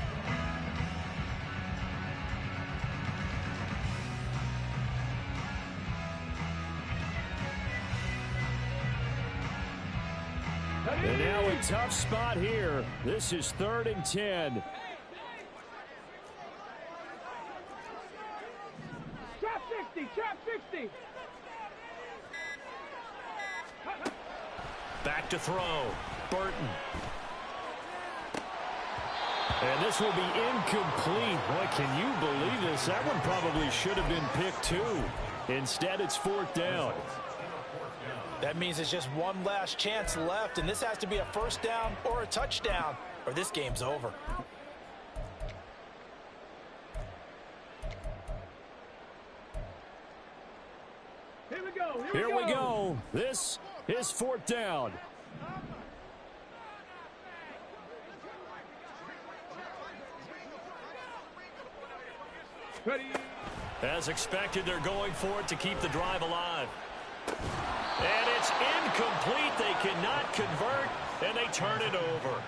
D: And now a tough spot here. This is 3rd and 10.
B: Trap 60, trap 60.
A: Back to throw. Burton.
D: And this will be incomplete. Boy, can you believe this? That one probably should have been picked too. Instead, it's 4th down.
C: That means it's just one last chance left, and this has to be a 1st down or a touchdown, or this game's over.
D: Here we go. This is 4th down.
B: Ready.
A: As expected, they're going for it to keep the drive alive. And it's incomplete. They cannot convert, and they turn it over.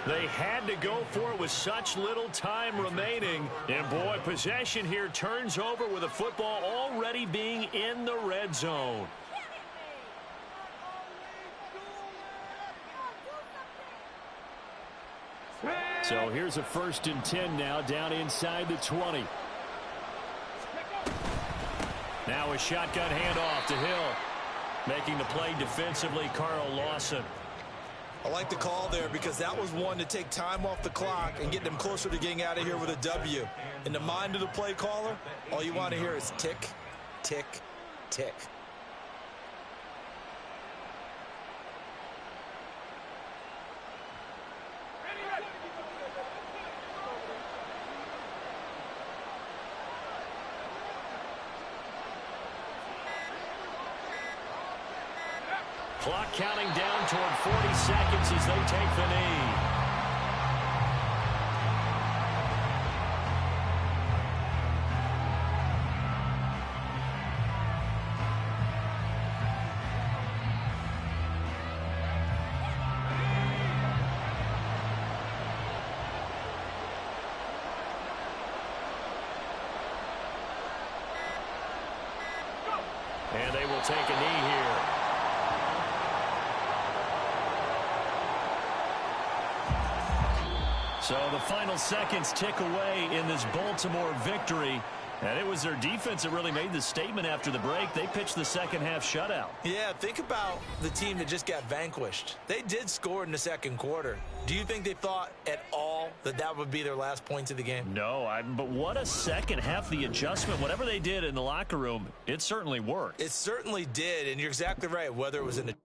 A: They had to go for it with such little time remaining. And, boy, possession here turns over with the football already being in the red zone.
D: So here's a 1st and 10 now, down inside the 20. Now a shotgun handoff to Hill. Making the play defensively, Carl Lawson.
C: I like the call there because that was one to take time off the clock and get them closer to getting out of here with a W. In the mind of the play caller, all you want to hear is tick, tick, tick.
A: Clock counting down toward 40 seconds as they take the knee. And they will take a knee here. So the final seconds tick away in this Baltimore victory. And it was their defense that really made the statement after the break. They pitched the second half shutout.
C: Yeah, think about the team that just got vanquished. They did score in the second quarter. Do you think they thought at all that that would be their last points of the game?
A: No, but what a second half. The adjustment, whatever they did in the locker room, it certainly worked.
C: It certainly did, and you're exactly right, whether it was in the